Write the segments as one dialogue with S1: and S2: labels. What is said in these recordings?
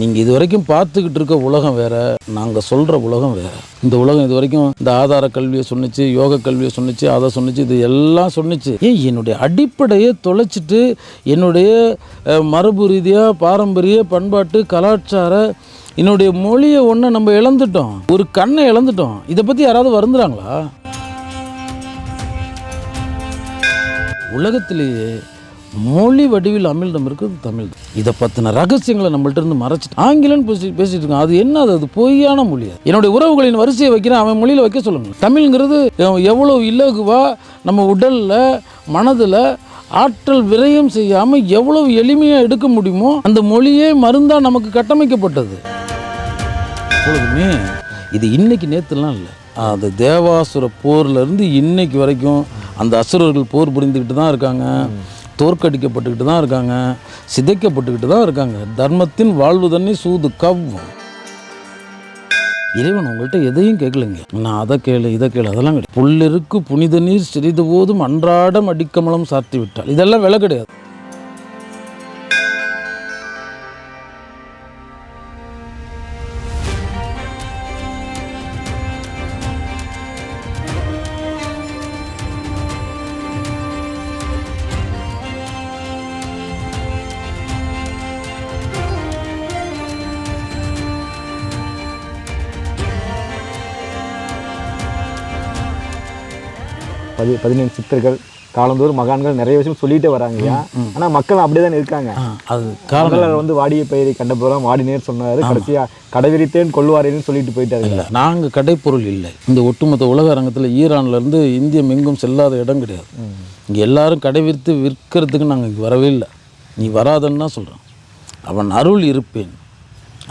S1: நீங்கள் இது வரைக்கும் பார்த்துக்கிட்டு இருக்க உலகம் வேறு, நாங்கள் சொல்கிற உலகம் வேறு. இந்த உலகம் இது வரைக்கும் இந்த ஆதார கல்வியை சொன்னிச்சு, யோக கல்வியை சொன்னிச்சு, அதை சொன்னிச்சு, இது எல்லாம் சொன்னிச்சு. என்னுடைய அடிப்படையை தொலைச்சிட்டு என்னுடைய மரபு ரீதியாக பாரம்பரிய பண்பாட்டு கலாச்சார என்னுடைய மொழியை ஒன்று நம்ம இழந்துட்டோம், ஒரு கண்ணை இழந்துட்டோம். இதை பற்றி யாராவது வருந்துறாங்களா? உலகத்திலேயே மொழி வடிவில் அமிழ்தம் இருக்குது தமிழ். இதை பற்றின ரகசியங்களை நம்மள்ட்ட இருந்து மறைச்சிட்டு ஆங்கிலம் பேசிட்டு இருக்கோம். அது என்ன? அது பொய்யான மொழி. என்னுடைய உறவுகளின் வரிசையை வைக்கிறேன், அவன் மொழியில் வைக்க சொல்லுங்க. தமிழ்ங்கிறது எவ்வளோ இலகுவா நம்ம உடலில் மனதில் ஆற்றல் விரயம் செய்யாமல் எவ்வளவு எளிமையாக எடுக்க முடியுமோ அந்த மொழியே மருந்தாக நமக்கு கட்டமைக்கப்பட்டது. எப்பொழுதுமே இது இன்னைக்கு நேற்றுலாம் இல்லை, அது தேவாசுர போர்லேருந்து இன்னைக்கு வரைக்கும் அந்த அசுரர்கள் போர் புரிந்துக்கிட்டு தான் இருக்காங்க, தோற்கடிக்கப்பட்டுக்கிட்டு தான் இருக்காங்க, சிதைக்கப்பட்டுக்கிட்டு தான் இருக்காங்க. தர்மத்தின் வாழ்வு தண்ணி சூது கவ்வும். இறைவன் உங்கள்கிட்ட எதையும் கேட்கலைங்க, நான் அதை கேளு இதை கேளு அதெல்லாம் கிடையாது. புல்லிருக்கு புனித நீர் சிறிது போதும் அன்றாடம் அடிக்கமலம் சாத்தி விட்டால் இதெல்லாம் விலை கிடையாது.
S2: பதினெண்டு சித்தர்கள் காலந்தோறும் மகான்கள் நிறைய விஷயம் சொல்லிட்டே வராங்கய்யா. ஆனால் மக்கள் அப்படியே தான் இருக்காங்க.
S1: அது
S2: காலங்கள் வாடிய பயிரை கண்ட போகிறோம் வாடினேர் சொன்னார், கடைசியாக கடைவிரித்தேன் கொள்வாரேன்னு சொல்லிட்டு போயிட்டாங்க.
S1: இல்லை, நாங்கள் கடைப்பொருள் இல்லை. இந்த ஒட்டுமொத்த உலக அரங்கத்தில் ஈரான்லேருந்து இந்தியம் எங்கும் செல்லாத இடம் கிடையாது. இங்கே எல்லாரும் கடைவிரித்து விற்கிறதுக்கு நாங்கள் இங்கே வரவே இல்லை. நீ வராதன்னு தான் சொல்கிறோம். அவன் அருள் இருப்பேன்,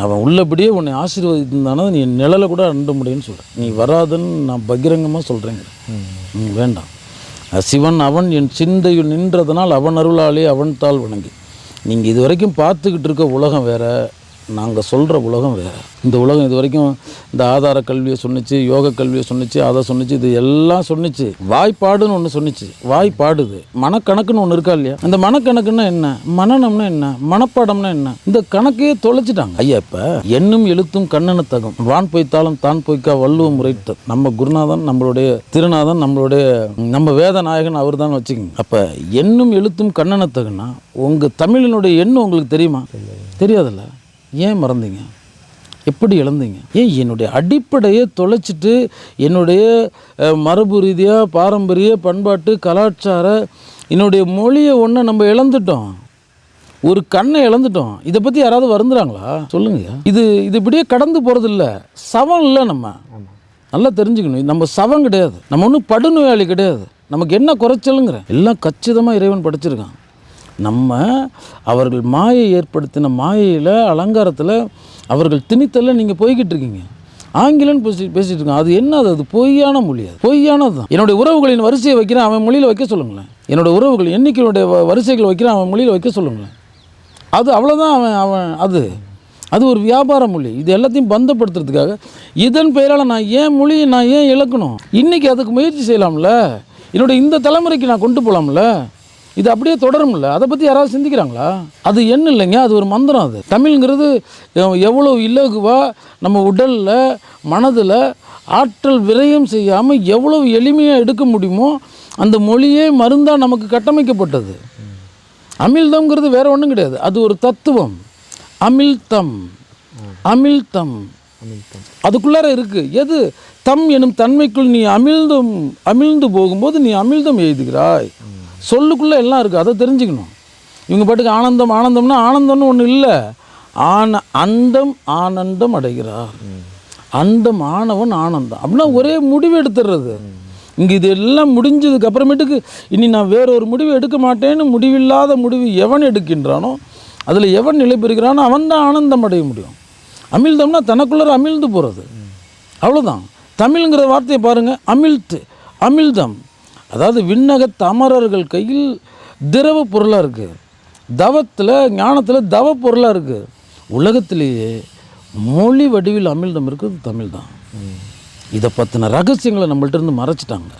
S1: அவன் உள்ளபடியே உன்னை ஆசீர்வதித்தானா நீ நிழலை கூட அண்ட முடியும்னு சொல்கிறேன். நீ வராதுன்னு நான் பகிரங்கமாக சொல்கிறேங்க. வேண்டாம். சிவன் அவன் என் சிந்தையில் நின்றதனால் அவன் அருளாலே அவன் தாள் வணங்கி. நீங்கள் இது வரைக்கும் பார்த்துக்கிட்டு இருக்க உலகம் வேறு, நாங்கள் சொல்கிற உலகம் வேறு. இந்த உலகம் இது வரைக்கும் இந்த ஆதார கல்வியை சொன்னிச்சு, யோக கல்வியை சொன்னிச்சு, அதை சொன்னிச்சு, இது எல்லாம் சொன்னிச்சு. வாய்ப்பாடுன்னு ஒன்று சொன்னிச்சு, வாய்ப்பாடுது. மனக்கணக்குன்னு ஒன்று இருக்கா இல்லையா? அந்த மனக்கணக்குன்னா என்ன, மனநம்னா என்ன, மனப்பாடம்னா என்ன, இந்த கணக்கையே தொலைச்சிட்டாங்க. ஐயா இப்போ எண்ணும் எழுத்தும் கண்ணனத்தகம் வான் பொய்த்தாலும் தான் பொய்க்கா வள்ளுவம் முறைத்த நம்ம குருநாதன், நம்மளுடைய திருநாதன், நம்ம வேத நாயகன் அவர் தான் வச்சுக்கோங்க. அப்போ எண்ணும் எழுத்தும் கண்ணனத்தகன்னா உங்கள் தமிழினுடைய எண்ணம் உங்களுக்கு தெரியுமா? தெரியாதுல்ல. ஏன் மறந்தீங்க? எப்படி இழந்தீங்க? என்னுடைய அடிப்படையை தொலைச்சிட்டு என்னுடைய மரபு ரீதியாக பாரம்பரிய பண்பாட்டு கலாச்சார என்னுடைய மொழியை ஒன்று நம்ம இழந்துட்டோம், ஒரு கண்ணை இழந்துட்டோம். இதை பற்றி யாராவது வருந்துறாங்களா? சொல்லுங்க. இது இப்படியே கடந்து போகிறது இல்லை, சவம் இல்லை. நம்ம நல்லா தெரிஞ்சுக்கணும், நம்ம சவம் கிடையாது, நம்ம ஒன்றும் படுநோயாளி கிடையாது. நமக்கு என்ன குறைச்சலுங்கிற எல்லாம் கச்சிதமாக இறைவன் படைச்சிருக்கான். நம்ம அவர்கள் மாயை ஏற்படுத்தின மாயையில் அலங்காரத்தில் அவர்கள் திணித்தல நீங்கள் போய்கிட்டு இருக்கீங்க. ஆங்கிலம் பேசிகிட்டு இருக்கோம். அது என்ன? அது பொய்யான மொழி, அது பொய்யானது தான். என்னுடைய உறவுகளின் வரிசையை வைக்கிறேன், அவன் மொழியில் வைக்க சொல்லுங்களேன். என்னோடய உறவுகள் எண்ணிக்கையுடைய வரிசைகள் வைக்கிறேன், அவன் மொழியில் வைக்க சொல்லுங்களேன். அது அவ்வளோதான். அவன் அது ஒரு வியாபார மொழி. இது எல்லாத்தையும் பந்தப்படுத்துறதுக்காக இதன் பெயரால் நான் ஏன் மொழியை நான் ஏன் இழக்கணும்? இன்றைக்கி அதுக்கு முயற்சி செய்யலாம்ல. என்னுடைய இந்த தலைமுறைக்கு நான் கொண்டு போகலாம்ல. இது அப்படியே தொடரும்ல. அதை பற்றி யாராவது சிந்திக்கிறாங்களா? அது என்ன இல்லைங்க, அது ஒரு மந்திரம். அது தமிழ்ங்கிறது எவ்வளோ இலகுவாக நம்ம உடலில் மனதில் ஆற்றல் விரயம் செய்யாமல் எவ்வளவு எளிமையாக எடுக்க முடியுமோ அந்த மொழியே மருந்தாக நமக்கு கட்டமைக்கப்பட்டது. அமிழ்தம்ங்கிறது வேற ஒன்றும் கிடையாது, அது ஒரு தத்துவம். அமிழ்தம் அதுக்குள்ளார இருக்கு. எது? தம் எனும் தன்மைக்குள் நீ அமிழ்ந்து போகும்போது நீ அமிழ்தம் எழுதுகிறாய். சொல்லுக்குள்ளே எல்லாம் இருக்குது, அதை தெரிஞ்சுக்கணும். இவங்க பாட்டுக்கு ஆனந்தம்னா ஆனந்தம்னு ஒன்று இல்லை. அண்டம் ஆனந்தம் அடைகிறார். அண்டம் ஆனவன் ஆனந்தம் அப்படின்னா ஒரே முடிவு எடுத்துடுறது. இங்கே இது எல்லாம் முடிஞ்சதுக்கு அப்புறமேட்டுக்கு இனி நான் வேறொரு முடிவு எடுக்க மாட்டேன்னு முடிவில்லாத முடிவு எவன் எடுக்கின்றானோ, அதில் எவன் நிலை பெறுகிறானோ அவன் தான் ஆனந்தம் அடைய முடியும். அமிழ்தம்னா தனக்குள்ளே அமிழ்ந்து போகிறது, அவ்வளோதான். தமிழ்ங்கிற வார்த்தையை பாருங்கள், அமிழ்தம். அதாவது விண்ணகத்து அமரர்கள் கையில் திரவ பொருளாக இருக்குது, தவத்தில் ஞானத்தில் தவ பொருளாக இருக்குது. உலகத்திலேயே மொழி வடிவில் அமிழ்தம் இருக்குது தமிழ் தான். இதை பற்றின ரகசியங்களை நம்மள்ட்ட இருந்து மறைச்சிட்டாங்க.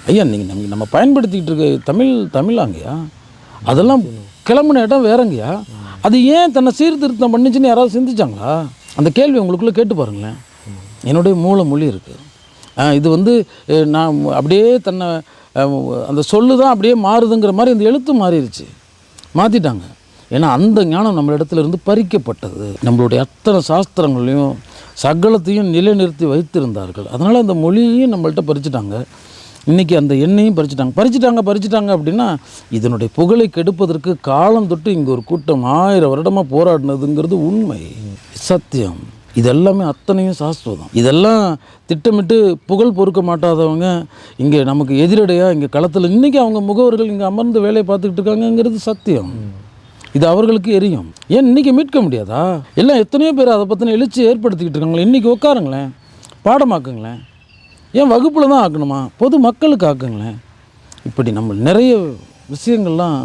S1: ஐயா நீங்கள் நம்ம பயன்படுத்திக்கிட்டு இருக்க தமிழாங்கய்யா, அதெல்லாம் கிளம்புன இடம் வேறங்கய்யா. அது ஏன் தன்னை சீர்திருத்தம் பண்ணிச்சுன்னு யாராவது சிந்திச்சாங்களா? அந்த கேள்வி உங்களுக்குள்ளே கேட்டு பாருங்களேன். என்னுடைய மூல மொழி இருக்குது. இது வந்து நான் அப்படியே தன்னை அந்த சொல்லு தான் அப்படியே மாறுதுங்கிற மாதிரி அந்த எழுத்து மாறிடுச்சு, மாற்றிட்டாங்க. ஏன்னா அந்த ஞானம் நம்ம இடத்துல இருந்து பறிக்கப்பட்டது. நம்மளுடைய அத்தனை சாஸ்திரங்களையும் சகலத்தையும் நிலைநிறுத்தி வைத்திருந்தார்கள். அதனால் அந்த மொழியையும் நம்மள்கிட்ட பறிச்சுட்டாங்க. இன்றைக்கி அந்த எண்ணெயும் பறிச்சுட்டாங்க அப்படின்னா இதனுடைய புகழை கெடுப்பதற்கு காலம் தொட்டு இங்கே ஒரு கூட்டம் 1000 வருடமாக போராடினதுங்கிறது உண்மை, சத்தியம். இதெல்லாமே அத்தனையும் சாஸ்வதம். இதெல்லாம் திட்டமிட்டு புகழ் பொறுக்க மாட்டாதவங்க இங்கே நமக்கு எதிரடையாக இங்கே களத்தில் இன்றைக்கி அவங்க முகவர்கள் இங்கே அமர்ந்து வேலையை பார்த்துக்கிட்டு இருக்காங்கங்கிறது சத்தியம். இது அவர்களுக்கு எரியும். ஏன் இன்றைக்கி மீட்க முடியாதா? எல்லாம் எத்தனையோ பேர் அதை பற்றின எழுச்சி ஏற்படுத்திக்கிட்டு இருக்காங்களே. இன்றைக்கி உட்காருங்களேன், பாடமாக்குங்களேன். ஏன் வகுப்பில் தான் ஆக்கணுமா? பொது மக்களுக்கு ஆக்குங்களேன். இப்படி நம்ம நிறைய விஷயங்கள்லாம்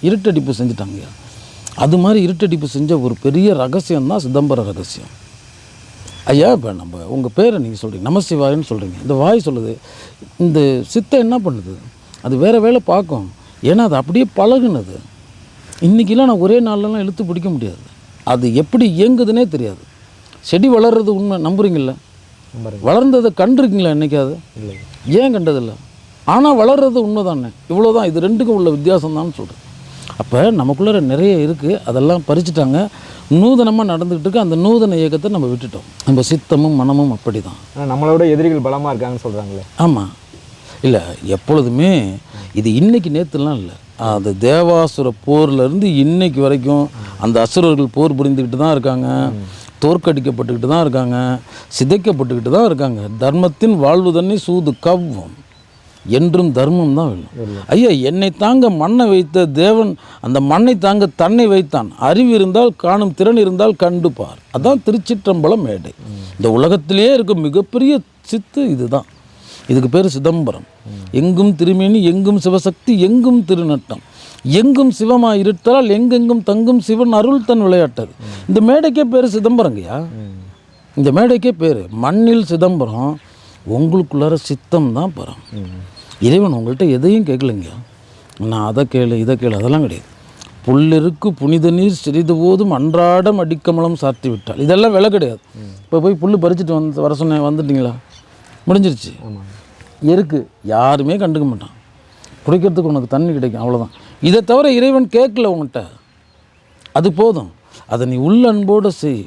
S1: இருட்டடிப்பு செஞ்சுட்டாங்க. அது மாதிரி இருட்டடிப்பு செஞ்ச ஒரு பெரிய ரகசியம்தான் சிதம்பர ரகசியம். ஐயா, இப்போ நம்ம உங்கள் பேரை நீங்கள் சொல்கிறீங்க, நமசிவாயன்னு சொல்கிறீங்க. இந்த வாய் சொல்லுது, இந்த சித்தை என்ன பண்ணுது? அது வேறு வேலை பார்க்கும். ஏன்னா அது அப்படியே பழகுனது. இன்றைக்கெல்லாம் நான் ஒரே நாள்லலாம் இழுத்து பிடிக்க முடியாது. அது எப்படி இயங்குதுன்னே தெரியாது. செடி வளர்கிறது உண்மை, நம்புறீங்கள? வளர்ந்ததை கண்டிருக்கீங்களா என்றைக்காவது? இல்லை. ஏன் கண்டதில்லை? ஆனால் வளர்கிறது உண்மை தானே. இவ்வளோதான். இது ரெண்டுக்கும் உள்ள வித்தியாசம் தான் சொல்கிறேன். அப்போ நமக்குள்ளே நிறைய இருக்குது, அதெல்லாம் பறிச்சுட்டாங்க. நூதனமாக நடந்துக்கிட்டு இருக்கு. அந்த நூதன இயக்கத்தை நம்ம விட்டுட்டோம். நம்ம சித்தமும் மனமும் அப்படி தான்.
S2: நம்மளோட எதிரிகள் பலமாக இருக்காங்கன்னு சொல்கிறாங்களே.
S1: ஆமாம். இல்லை, எப்பொழுதுமே இது இன்றைக்கி நேற்றுலாம் இல்லை. அது தேவாசுர போர்லேருந்து இன்னைக்கு வரைக்கும் அந்த அசுரர்கள் போர் புரிந்துக்கிட்டு தான் இருக்காங்க, தோற்கடிக்கப்பட்டுக்கிட்டு தான் இருக்காங்க, சிதைக்கப்பட்டுக்கிட்டு தான் இருக்காங்க. தர்மத்தின் வாழ்வு தண்ணி சூது கவ்வும் என்றும் தர்மம் தான் வேணும். ஐயா, என்னை தாங்க மண்ணை வைத்த தேவன் அந்த மண்ணை தாங்க தன்னை வைத்தான். அறிவு இருந்தால் காணும், திறன் இருந்தால் கண்டுப்பார். அதான் திருச்சிற்றம்பலம் மேடை. இந்த உலகத்திலேயே இருக்க மிகப்பெரிய சித்து இதுதான். இதுக்கு பேர் சிதம்பரம். எங்கும் திருமேனி, எங்கும் சிவசக்தி, எங்கும் திருநட்டம், எங்கும் சிவமாய் இருட்டால் எங்கெங்கும் தங்கும் சிவன் அருள் தன் விளையாட்டது. இந்த மேடைக்கே பேர் சிதம்பரங்கய்யா. இந்த மேடைக்கே பேர் மண்ணில் சிதம்பரம். உங்களுக்குள்ளார சித்தம் தான் பரம். இறைவன் உங்கள்கிட்ட எதையும் கேட்கலைங்க. நான் அதை கேளு இதை கேளு அதெல்லாம் கிடையாது. புல்லிருக்கு புனித நீர் சிறிது போதும் அன்றாடம் அடிக்கமலம் சாற்றி விட்டால் இதெல்லாம் விலை கிடையாது. இப்போ போய் புல் பறிச்சுட்டு வர சொன்னேன், வந்துட்டிங்களா? முடிஞ்சிருச்சு. எருக்கு யாருமே கண்டுக்க மாட்டான். குடிக்கிறதுக்கு உனக்கு தண்ணி கிடைக்கும், அவ்வளோதான். இதை தவிர இறைவன் கேட்கல உங்கள்கிட்ட. அது போதும். அதை நீ உள்ள அன்போடு செய்.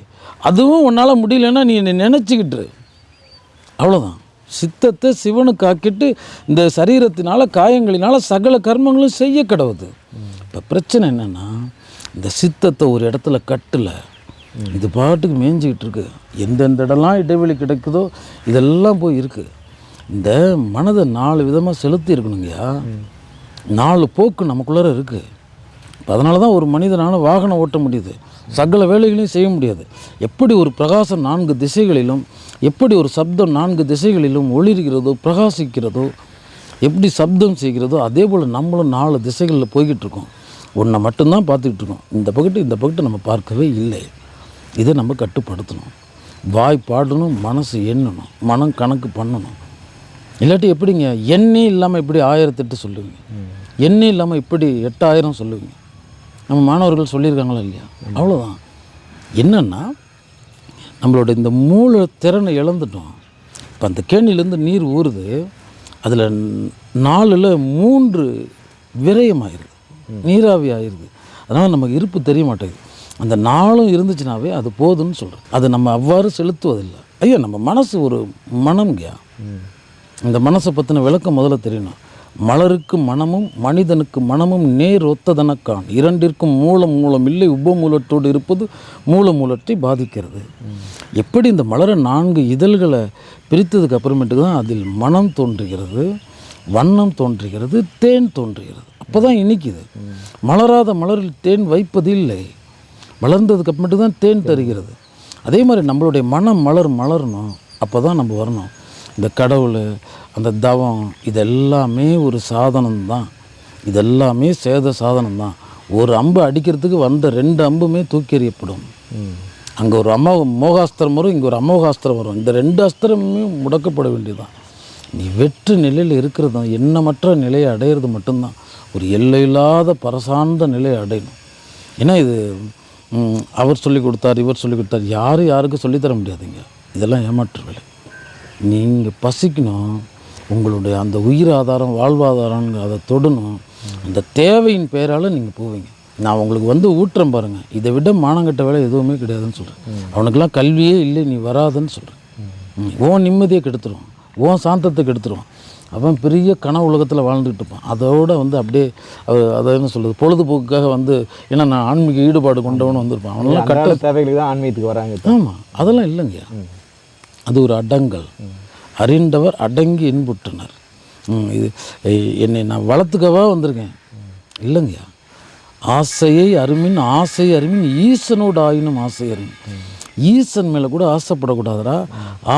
S1: அதுவும் உன்னால் முடியலன்னா நீ நினச்சிக்கிட்டு அவ்வளோதான். சித்தத்தை சிவனுக்கு ஆக்கிட்டு இந்த சரீரத்தினால காயங்களினால சகல கர்மங்களும் செய்ய கிடவுது. இப்போ பிரச்சனை என்னென்னா, இந்த சித்தத்தை ஒரு இடத்துல கட்டலை, இது பாட்டுக்கு மேய்ஞ்சிக்கிட்டு இருக்கு. எந்தெந்த இடம்லாம் இடைவெளி கிடைக்குதோ இதெல்லாம் போய் இருக்குது. இந்த மனதை 4 விதமாக செலுத்தி இருக்கணுங்கய்யா. 4 போக்கு நமக்குள்ளார இருக்குது. இப்போ அதனால தான் ஒரு மனிதனால் வாகனம் ஓட்ட முடியுது, சகல வேலைகளையும் செய்ய முடியாது. எப்படி ஒரு பிரகாசம் 4 திசைகளிலும், எப்படி ஒரு சப்தம் 4 திசைகளிலும் ஒளிர்கிறதோ பிரகாசிக்கிறதோ, எப்படி சப்தம் செய்கிறதோ, அதே போல் நம்மளும் 4 திசைகளில் போய்கிட்டு இருக்கோம். ஒன்றை மட்டும்தான் பார்த்துக்கிட்டு இருக்கோம். இந்த பக்கத்து நம்ம பார்க்கவே இல்லை. இதை நம்ம கட்டுப்படுத்தணும். வாய் பாடணும், மனசு எண்ணணும், மனம் கணக்கு பண்ணணும். இல்லாட்டி எப்படிங்க எண்ணே இல்லாமல் எப்படி 1008 சொல்லுவீங்க? எண்ணே இல்லாமல் இப்படி 8000 சொல்லுவீங்க? நம்ம மாணவர்கள் சொல்லியிருக்காங்களா இல்லையா? அவ்வளோதான். என்னென்னா, நம்மளோட இந்த மூளை திறனை இழந்துட்டோம். இப்போ அந்த கேணிலேருந்து நீர் ஊறுது, அதில் 4ல் 3 விரயமாயிருது, நீராவி ஆயிடுது. அதனால் நமக்கு இருப்பு தெரிய மாட்டேங்குது. அந்த 4 இருந்துச்சுனாவே அது போதும்னு சொல்கிறேன். அது நம்ம அவ்வாறு செலுத்துவதில்லை. ஐயா, நம்ம மனசு ஒரு மனம்யா. இந்த மனசை பற்றின விளக்கம் முதல்ல தெரியணும். மலருக்கு மனமும் மனிதனுக்கு மனமும் நேர் ஒத்ததனக்கான், இரண்டிற்கும் மூலம் இல்லை, உபமூலத்தோடு இருப்பது மூலத்தை பாதிக்கிறது. எப்படி இந்த மலர 4 இதழ்களை பிரித்ததுக்கு அப்புறமேட்டுக்கு தான் அதில் மனம் தோன்றுகிறது, வண்ணம் தோன்றுகிறது, தேன் தோன்றுகிறது. அப்போ தான் இனிக்குது. மலராத மலரில் தேன் வைப்பது இல்லை, வளர்ந்ததுக்கு அப்புறமேட்டு தான் தேன் தருகிறது. அதே மாதிரி நம்மளுடைய மனம் மலரணும். அப்போ தான் நம்ம வரணும். இந்த கடவுள், அந்த தவம், இதெல்லாமே ஒரு சாதனம்தான். இதெல்லாமே சேத சாதனம்தான். ஒரு அம்பு அடிக்கிறதுக்கு வந்த 2 அம்புமே தூக்கி எறியப்படும். அங்கே ஒரு மோகாஸ்திரம் வரும், இங்கே ஒரு அமோகாஸ்திரம் வரும். இந்த 2 அஸ்திரமுமே முடக்கப்பட வேண்டியதுதான். நீ வெற்று நிலையில் இருக்கிறது, எண்ணமற்ற நிலையை அடையிறது மட்டும்தான். ஒரு எல்லையில்லாத பரசார்ந்த நிலையை அடையணும். ஏன்னா இது அவர் சொல்லி கொடுத்தார், இவர் சொல்லி கொடுத்தார். யாருக்கும் சொல்லித்தர முடியாதுங்க. இதெல்லாம் ஏமாற்று வேலை. நீங்கள் பசிக்கணும், உங்களுடைய அந்த உயிர் ஆதாரம், வாழ்வாதாரம், அதை தொடணும். அந்த தேவையின் பெயரால் நீங்கள் போவீங்க. நான் உங்களுக்கு வந்து ஊட்டுறேன் பாருங்கள், இதை விட மானங்கட்ட வேலை எதுவுமே கிடையாதுன்னு சொல்கிறேன். அவனுக்கெல்லாம் கல்வியே இல்லை, நீ வராதுன்னு சொல்கிறேன். ஓன் நிம்மதியை கெடுத்துருவான், ஓன் சாந்தத்தை கெடுத்துருவான். அவன் பெரிய கனவு உலகத்தில் வாழ்ந்துக்கிட்டு இருப்பான். அதோடு வந்து அப்படியே அதை என்ன சொல்கிறது, பொழுதுபோக்குக்காக வந்து, ஏன்னா நான் ஆன்மீக ஈடுபாடு கொண்டவனு வந்திருப்பான். அவனெல்லாம் கட்ட
S2: தேவைகளுக்கு தான் ஆன்மீகத்துக்கு வராங்க.
S1: ஆமாம், அதெல்லாம் இல்லைங்க. அது ஒரு அடங்கல். அறிந்தவர் அடங்கி இன்புற்றினர். இது என்னை நான் வளர்த்துக்கவா வந்திருக்கேன் இல்லைங்கய்யா. ஆசையை அருமின், ஆசை அருமின், ஈசனோடு ஆயினும் ஆசை அருமின். ஈசன் மேலே கூட ஆசைப்படக்கூடாதுடா.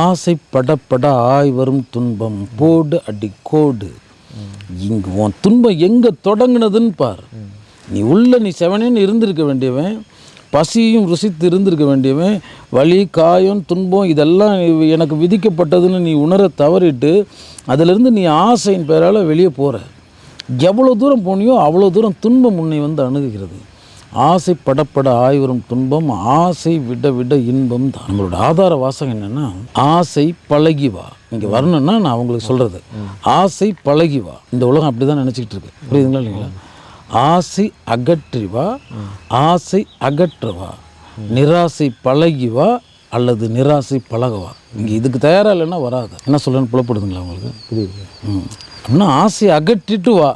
S1: ஆசைப்படப்பட ஆய் வரும் துன்பம் போடு அடி கோடு. இங்கே உன் துன்பம் எங்கே தொடங்குனதுன்னு பார். நீ செவனேன்னு இருந்திருக்க வேண்டியவன், பசியும் ருசித்து இருந்திருக்க வேண்டியவன், வலி, காயம், துன்பம் இதெல்லாம் எனக்கு விதிக்கப்பட்டதுன்னு நீ உணர தவறிட்டு அதிலிருந்து நீ ஆசையின் பேரால் வெளியே போகிற. எவ்வளோ தூரம் போனியோ அவ்வளோ தூரம் துன்பம் உன்னை வந்து அணுகுகிறது. ஆசைப்படப்பட ஆய்வரும் துன்பம், ஆசை விட விட இன்பம் தான். நம்மளோட ஆதார வாசகம் என்னென்னா, ஆசை பழகி வா. இங்கே வரணுன்னா நான் அவங்களுக்கு சொல்கிறது, ஆசை பழகி வா. இந்த உலகம் அப்படி தான் நினச்சிக்கிட்டு இருக்கு. புரியுதுங்களா இல்லைங்களா? ஆசை அகற்றி வா, ஆசை அகற்றவா, நிராசை பழகி வா அல்லது நிராசை பழகவா. இங்கே இதுக்கு தயாராக இல்லைன்னா வராது. என்ன சொல்கிறேன்னு புலப்படுதுங்களா உங்களுக்கு? புரியுது. அப்படின்னா ஆசையை அகற்றிட்டு வா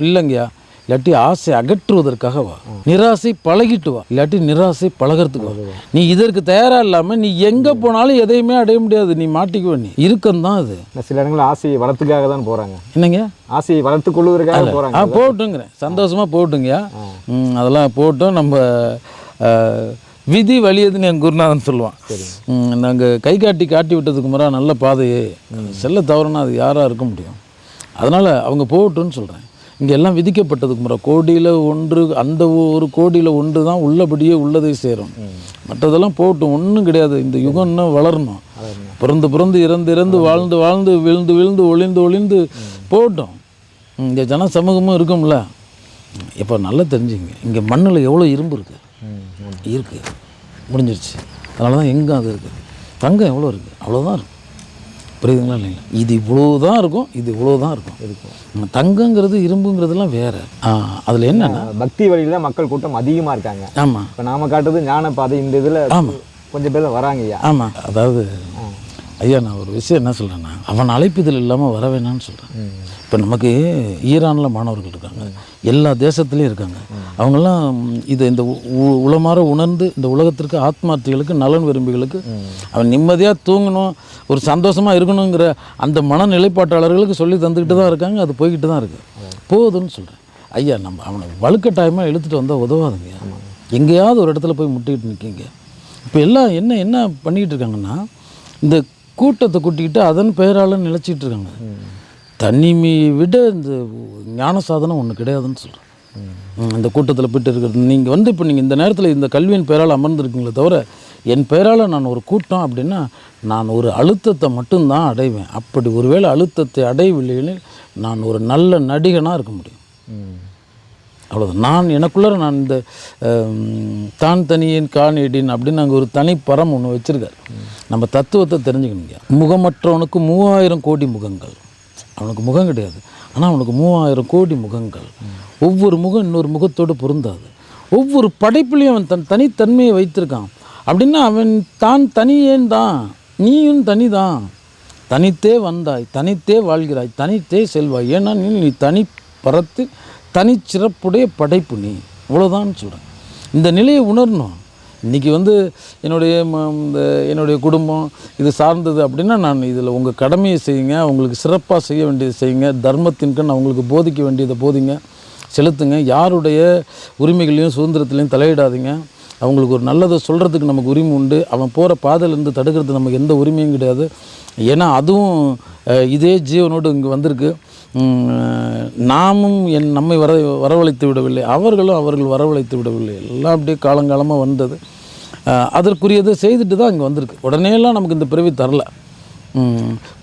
S1: இல்லைங்கய்யா, இல்லாட்டி ஆசை அகற்றுவதற்காக வா. நிராசை பழகிட்டு வா, இல்லாட்டி நிராசை பழகிறதுக்கு வா. நீ இதற்கு தயாராக இல்லாமல் நீ எங்கே போனாலும் எதையுமே அடைய முடியாது. நீ மாட்டிக்குவ. நீ இருக்கந்தான் அது.
S2: சில இடங்களில் ஆசையை வளர்த்துக்காக தான் போகிறாங்க.
S1: என்னங்க,
S2: ஆசையை வளர்த்து கொள்வதற்காக போகிறாங்க.
S1: போட்டுங்கிறேன், சந்தோஷமாக போட்டுங்கய்யா. அதெல்லாம் போட்டோம். நம்ம விதி வலியதுன்னு என் குருநாதன் சொல்லுவான். நாங்கள் கை காட்டி விட்டதுக்கு முறை நல்ல பாதையே செல்ல தவறுனா அது யாராக இருக்க முடியும்? அதனால் அவங்க போகட்டும்னு சொல்கிறேன். இங்கே எல்லாம் விதிக்கப்பட்டதுக்கு முறை கோடியில் ஒன்று, அந்த ஒரு கோடியில் ஒன்று தான் உள்ளபடியே உள்ளதை சேரும். மற்றதெல்லாம் போகட்டும், ஒன்றும் கிடையாது. இந்த யுகம் இன்னும் வளரணும். பிறந்து இறந்து வாழ்ந்து விழுந்து ஒளிந்து போகட்டும். இங்கே ஜன சமூகமும் இருக்கும்ல. இப்போ நல்லா தெரிஞ்சுங்க, இங்கே மண்ணில் எவ்வளோ இரும்பு இருக்குது, முடிஞ்சிருச்சு. அதனால தான் எங்கே அது இருக்குது. தங்கம் எவ்வளோ இருக்குது, அவ்வளோதான் இருக்கும். புரியுதுங்களா இல்லைங்களா? இது இவ்வளோ தான் இருக்கும், இது இவ்வளோ தான் இருக்கும். தங்கங்கிறது இரும்புங்கிறதுலாம் வேறு. அதில் என்னென்னா,
S2: பக்தி வழியில் தான் மக்கள் கூட்டம் அதிகமாக இருக்காங்க.
S1: ஆமாம்.
S2: இப்போ நாம் காட்டுறது ஞான பாதை. இந்த இதில் ஆமாம் கொஞ்சம் பேர் வராங்க ஐயா.
S1: ஆமாம். அதாவது ஐயா, நான் ஒரு விஷயம் என்ன சொல்கிறேன்னா, அவன் அழைப்புதல் இல்லாமல் வர வேணான்னு சொல்கிறேன். இப்போ நமக்கு ஈரானில் மாணவர்கள் இருக்காங்க, எல்லா தேசத்துலேயும் இருக்காங்க. அவங்கெல்லாம் இந்த உளமாற உணர்ந்து இந்த உலகத்திற்கு ஆத்மார்த்திகளுக்கு, நலன் விரும்பிகளுக்கு, அவன் நிம்மதியாக தூங்கணும், ஒரு சந்தோஷமாக இருக்கணுங்கிற அந்த மனநிலைப்பாட்டாளர்களுக்கு சொல்லி தந்துக்கிட்டு தான் இருக்காங்க. அது போய்கிட்டு தான் இருக்குது. போகுதுன்னு சொல்கிறேன் ஐயா. நம்ம அவனை வலுக்கட்டாயமாக இழுத்துட்டு வந்தால் உதவாதுங்க. எங்கேயாவது ஒரு இடத்துல போய் முட்டிக்கிட்டு நிற்கிங்க. இப்போ எல்லாம் என்ன பண்ணிக்கிட்டு இருக்காங்கன்னா, இந்த கூட்டத்தை கூட்டிக்கிட்டு அதன் பெயரால் நிலச்சிக்கிட்டு இருக்காங்க. தனிமையை விட இந்த ஞான சாதனம் ஒன்று கிடையாதுன்னு சொல்கிறேன். இந்த கூட்டத்தில் போய்ட்டு இருக்கிறது. நீங்கள் இப்போ நீங்கள் இந்த நேரத்தில் இந்த கல்வியின் பெயரால் அமர்ந்திருக்கீங்களே தவிர, என் பெயரால் நான் ஒரு கூட்டம் அப்படின்னா நான் ஒரு அழுத்தத்தை மட்டும்தான் அடைவேன். அப்படி ஒருவேளை அழுத்தத்தை அடையவில்லைன்னு நான் ஒரு நல்ல நடிகனாக இருக்க முடியும். அவ்வளோதான். நான் எனக்குள்ளே நான் இந்த தான் தனியேன் காணேடின் அப்படின்னு நாங்கள் ஒரு தனி பரம் ஒன்று வச்சுருக்கார். நம்ம தத்துவத்தை தெரிஞ்சுக்கணுங்க. முகமற்றவனுக்கு 3000 கோடி முகங்கள். அவனுக்கு முகம் கிடையாது, ஆனால் அவனுக்கு 3000 கோடி முகங்கள். ஒவ்வொரு முகம் இன்னொரு முகத்தோடு பொருந்தாது. ஒவ்வொரு படைப்புலையும் அவன் தன் தனித்தன்மையை வைத்திருக்கான். அப்படின்னா அவன் தான் தனியேன் தான், நீயும் தனி தான். தனித்தே வந்தாய், தனித்தே வாழ்கிறாய், தனித்தே செல்வாய். ஏன்னா நீ தனி பரத்து தனிச்சிறப்புடைய படைப்பு. நீ இவ்வளோதான் சொல்கிறேன். இந்த நிலையை உணரணும். இன்றைக்கி என்னுடைய குடும்பம் இது சார்ந்தது அப்படின்னா, நான் இதில் உங்கள் கடமையை செய்யுங்க, அவங்களுக்கு சிறப்பாக செய்ய வேண்டியதை செய்யுங்க, தர்மத்தின்கண் அவங்களுக்கு போதிக்க வேண்டியதை போதிங்க, செலுத்துங்க. யாருடைய உரிமைகளையும் சுதந்திரத்திலையும் தலையிடாதீங்க. அவங்களுக்கு ஒரு நல்லதை சொல்கிறதுக்கு நமக்கு உரிமை உண்டு. அவன் போகிற பாதையிலேருந்து தடுக்கிறதுக்கு நமக்கு எந்த உரிமையும் கிடையாது. ஏன்னா அதுவும் இதே ஜீவனோடு இங்கே வந்திருக்கு. நாமும் நம்மை வரவழைத்து விடவில்லை, அவர்கள் வரவழைத்து விடவில்லை. எல்லாம் அப்படியே காலங்காலமாக வந்தது. அதற்குரியதை செய்துட்டு தான் இங்கே வந்திருக்கு. உடனேலாம் நமக்கு இந்த பிறவி தரல.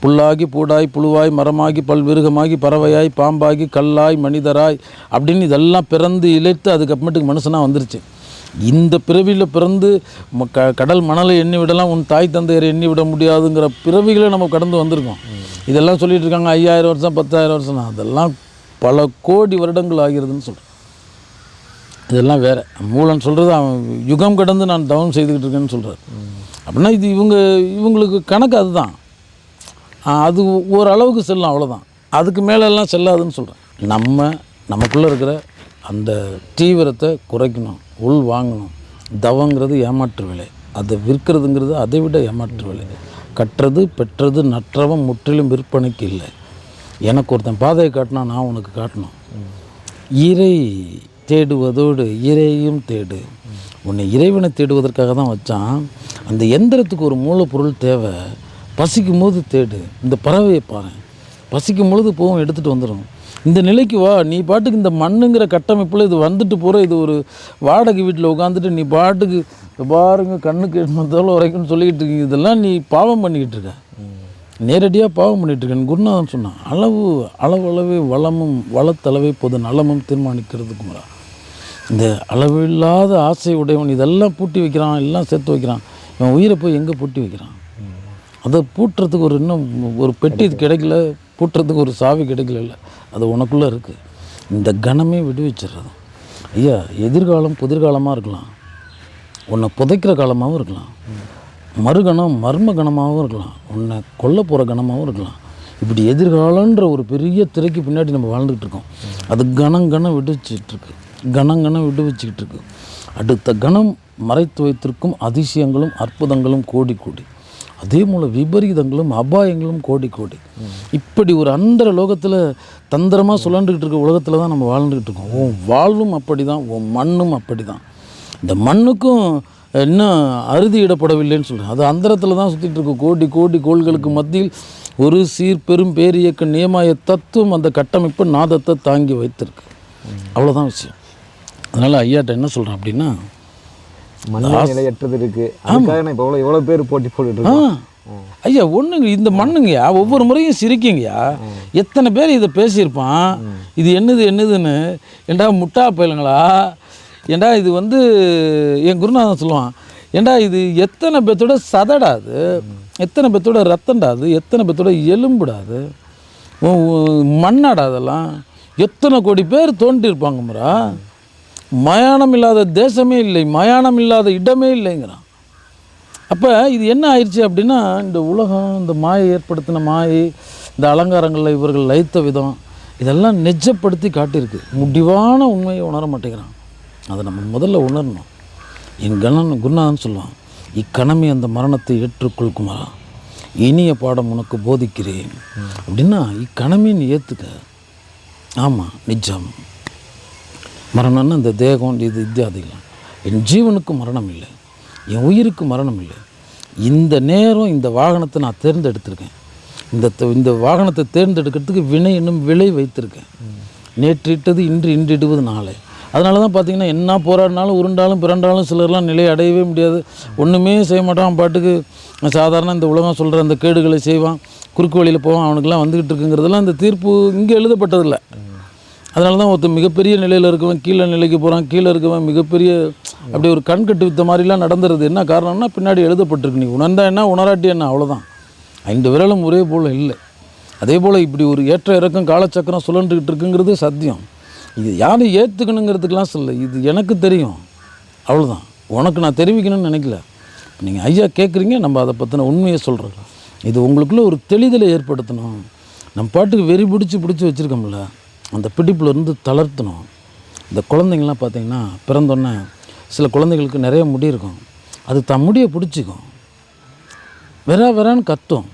S1: புல்லாகி பூடாய் புழுவாய் மரமாகி பல்விருகமாகி பறவையாய் பாம்பாகி கல்லாய் மனிதராய் அப்படின்னு இதெல்லாம் பிறந்து இழைத்து அதுக்கப்புறமேட்டுக்கு மனுஷனாக வந்துருச்சு. இந்த பிறவியில் பிறந்து கடல் மணலை எண்ணி விடலாம், உன் தாய் தந்தையரை எண்ணி விட முடியாதுங்கிற பிறவிகளை நம்ம கடந்து வந்திருக்கோம். இதெல்லாம் சொல்லிட்டு இருக்காங்க 5000 வருஷம் 10,000 வருஷம், அதெல்லாம் பல கோடி வருடங்கள் ஆகிறதுன்னு சொல்கிறேன். இதெல்லாம் வேறு. மூலன் சொல்கிறது அவன் யுகம் கடந்து நான் தவம் செய்துக்கிட்டு இருக்கேன்னு சொல்கிறார். அப்படின்னா இது இவங்களுக்கு கணக்கு அதுதான். அது ஓரளவுக்கு செல்லும், அவ்வளோதான். அதுக்கு மேலெல்லாம் செல்லாதுன்னு சொல்கிறேன். நமக்குள்ளே இருக்கிற அந்த தீவிரத்தை குறைக்கணும், உள் வாங்கணும். தவங்கிறது ஏமாற்று வேலை, அதை விற்கிறதுங்கிறது அதை விட ஏமாற்று வேலை. கற்றது பெற்றது நற்றவம் முற்றிலும் விற்பனைக்கு இல்லை. எனக்கு ஒருத்தன் பாதையை காட்டினா நான் உனக்கு காட்டணும். இறை தேடுவதோடு இறையும் தேடு. உன்னை இறைவனை தேடுவதற்காக தான் வச்சான். அந்த எந்திரத்துக்கு ஒரு மூலப்பொருள் தேவை. பசிக்கும் போது தேடு. இந்த பறவையை பாரு, பசிக்கும் பொழுது போகும், எடுத்துகிட்டு வந்துடும். இந்த நிலைக்கு வா. நீ பாட்டுக்கு இந்த மண்ணுங்கிற கட்டமைப்பில் இது வந்துட்டு போகிற, இது ஒரு வாடகை வீட்டில் உட்காந்துட்டு நீ பாட்டுக்கு பாருங்க கண்ணுக்கு எண்ணத்தோடு வரைக்கும்னு சொல்லிக்கிட்டு இருக்கீங்க. இதெல்லாம் நீ பாவம் பண்ணிக்கிட்டு இருக்க, நேரடியாக பாவம் பண்ணிகிட்டு இருக்கேன்னு குருநாதன் சொன்னான். அளவே வளமும் வளத்தளவே பொது நலமும் தீர்மானிக்கிறதுக்குமரா. இந்த அளவில்லாத ஆசை உடையவன் இதெல்லாம் பூட்டி வைக்கிறான், எல்லாம் சேர்த்து வைக்கிறான். இவன் உயிரை போய் எங்கே பூட்டி வைக்கிறான்? அதை பூட்டுறதுக்கு இன்னும் ஒரு பெட்டி கிடைக்கல, பூட்டுறதுக்கு ஒரு சாவி கிடைக்கல. இல்லை, அது உனக்குள்ளே இருக்குது. இந்த கணமே விடுவிச்சிடுறது. ஐயா, எதிர்காலம் புதிர்காலமாக இருக்கலாம், உன்னை புதைக்கிற காலமாகவும் இருக்கலாம், மறுகணம் மர்ம கணமாகவும் இருக்கலாம், உன்னை கொல்ல போகிற கணமாகவும் இருக்கலாம். இப்படி எதிர்காலன்ற ஒரு பெரிய திரைக்கு பின்னாடி நம்ம வாழ்ந்துக்கிட்டு இருக்கோம். அது கணம் விடுவிச்சிட்ருக்கு, கணம் விடுவிச்சிக்கிட்டு இருக்கு. அடுத்த கணம் மறைத்து வைத்திருக்கும் அதிசயங்களும் அற்புதங்களும் கோடி கோடி. அதே போல் விபரீதங்களும் அபாயங்களும் கோடி கோடி. இப்படி ஒரு அந்தர லோகத்தில் தந்திரமாக சுழண்டுக்கிட்டு இருக்க உலகத்தில் தான் நம்ம வாழ்ந்துக்கிட்டு இருக்கோம். உன் வாழ்வும் அப்படி தான், உன் மண்ணும் அப்படி தான். இந்த மண்ணுக்கும் இன்னும் அறுதியிடப்படவில்லைன்னு சொல்கிறேன். அது அந்தரத்தில் தான் சுற்றிட்டு இருக்கு. கோடி கோடி கோள்களுக்கு மத்தியில் ஒரு சீர்பெரும் பேரியக்க நியமாய தத்துவம் அந்த கட்டமைப்பு நாதத்தை தாங்கி வைத்திருக்கு. அவ்வளோதான் விஷயம். அதனால் ஐயாட்ட என்ன சொல்கிறேன் அப்படின்னா,
S2: நிலையற்றது இருக்கு. அதுக்காக நான் இப்போ எவ்வளோ பேர் போட்டி போட்டுருக்கோம்.
S1: ஐயா ஒன்றுங்க, இந்த மண்ணுங்கய்யா ஒவ்வொரு முறையும் சிரிக்குங்கய்யா. எத்தனை பேர் இதை பேசியிருப்பான், இது என்னதுன்னு. ஏண்டா முட்டா பயலுங்களா, ஏண்டா இது என் குருநாதன் சொல்லுவான், ஏண்டா இது எத்தனை பேர்த்தோட சதடாது, எத்தனை பேர்த்தோட ரத்தண்டாது, எத்தனை பேர்த்தோட எலும்புடாது, மண்ணாடாதெல்லாம் எத்தனை கோடி பேர் தோன்றியிருப்பாங்க முறா. மயானம் இல்லாத தேசமே இல்லை, மயானம் இல்லாத இடமே இல்லைங்கிறான். அப்போ இது என்ன ஆயிடுச்சு அப்படின்னா, இந்த உலகம், இந்த மாயை ஏற்படுத்தின மாயை, இந்த அலங்காரங்களில் இவர்கள் லயித்த விதம், இதெல்லாம் நெஜப்படுத்தி காட்டியிருக்கு. முடிவான உண்மையை உணர மாட்டேங்கிறான். அதை நம்ம முதல்ல உணரணும். என் குருநாதன் சொல்லுவான், இக்கணமே அந்த மரணத்தை ஏற்றுக்கொள் குமாரா, இனிய பாடம் உனக்கு போதிக்கிறேன் அப்படின்னா, இக்கணமே நீ ஏற்றுக்க. ஆமாம், நிஜம். மரணம்னா இந்த தேகம் இது இத்தியாதிகள். என் ஜீவனுக்கு மரணம் இல்லை, என் உயிருக்கு மரணம் இல்லை. இந்த நேரம் இந்த வாகனத்தை நான் தேர்ந்தெடுத்திருக்கேன். இந்த வாகனத்தை தேர்ந்தெடுக்கிறதுக்கு வினை என்னும் விலை வைத்திருக்கேன். நேற்று இட்டது இன்று இடுவது நாளை. அதனால தான் பார்த்திங்கன்னா, என்ன போராடினாலும் உருண்டாலும் பிறண்டாலும் சிலர்லாம் நிலையை அடையவே முடியாது. ஒன்றுமே செய்ய மாட்டான், பாட்டுக்கு சாதாரண இந்த உலகம் சொல்கிற அந்த கேடுகளை செய்வான், குறுக்கு வழியில் போவான். அவனுக்கெல்லாம் வந்துக்கிட்டு இருக்குங்கிறதெல்லாம் இந்த தீர்ப்பு இங்கே எழுதப்பட்டதில்லை. அதனால தான் ஒருத்தர் மிகப்பெரிய நிலையில் இருக்கவன் கீழே நிலைக்கு போகிறான், கீழே இருக்கவன் மிகப்பெரிய அப்படி ஒரு கண் கட்டு வித்த மாதிரிலாம் நடந்துருது. என்ன காரணம்னா, பின்னாடி எழுதப்பட்டிருக்கு. நீ உணர்ந்தா என்ன, உணராட்டி என்ன, அவ்வளோதான். 5 விரலும் ஒரே போல் இல்லை. அதே போல் இப்படி ஒரு ஏற்ற இறக்கம் காலச்சக்கரம் சுழன்றுக்கிட்டு இருக்குங்கிறது சத்தியம். இது யாரும் ஏற்றுக்கணுங்கிறதுக்கெலாம் சொல்ல, இது எனக்கு தெரியும், அவ்வளோதான். உனக்கு நான் தெரிவிக்கணும்னு நினைக்கல. நீங்கள் ஐயா கேட்குறீங்க, நம்ம அதை பற்றின உண்மையை சொல்கிறோம். இது உங்களுக்குள்ளே ஒரு தெளிதலை ஏற்படுத்தணும். நம்ம பாட்டுக்கு வெறி பிடிச்சி வச்சுருக்கோம்ல, அந்த பிடிப்பில் இருந்து தளர்த்தணும். இந்த குழந்தைங்கள்லாம் பார்த்திங்கன்னா, பிறந்தோன்னே சில குழந்தைகளுக்கு நிறைய முடி இருக்கும். அது தன் முடியை பிடிச்சிக்கும், வெறான்னு கத்தும்.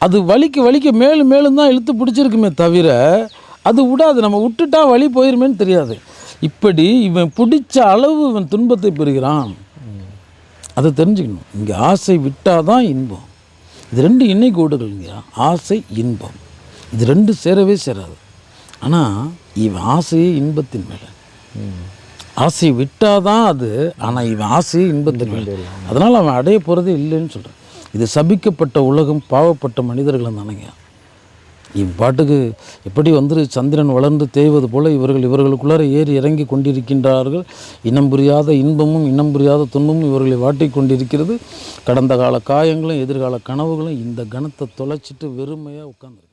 S1: அது வலிக்க மேலும் தான் இழுத்து பிடிச்சிருக்குமே தவிர அது விடாது. நம்ம விட்டுட்டா வலி போயிருமேன்னு தெரியாது. இப்படி இவன் பிடிச்ச அளவு இவன் துன்பத்தை பெறுகிறான். அதை தெரிஞ்சுக்கணும். இங்கே ஆசை விட்டாதான் இன்பம். இது 2 இணை கோடுகள்ங்க, ஆசை இன்பம். இது 2 சேரவே சேராது. ஆனால் இவன் ஆசையே இன்பத்தின் மேலே, ஆசையை விட்டாதான் அது. ஆனால் இவன் ஆசையே இன்பத்தின் மேலே. அதனால் அவன் அடைய போகிறதே இல்லைன்னு சொல்கிறான். இது சபிக்கப்பட்ட உலகம், பாவப்பட்ட மனிதர்கள் தானேங்க. இப்பாட்டுக்கு எப்படி வந்து சந்திரன் வளர்ந்து தேய்வது போல இவர்களுக்குள்ளார ஏறி இறங்கி கொண்டிருக்கின்றார்கள். இனம் புரியாத இன்பமும் இனம் புரியாத துன்பமும் இவர்களை வாட்டிக் கொண்டிருக்கிறது. கடந்த கால காயங்களும் எதிர்கால கனவுகளும் இந்த கணத்தை தொலைச்சிட்டு வெறுமையாக உட்காந்துருக்கு.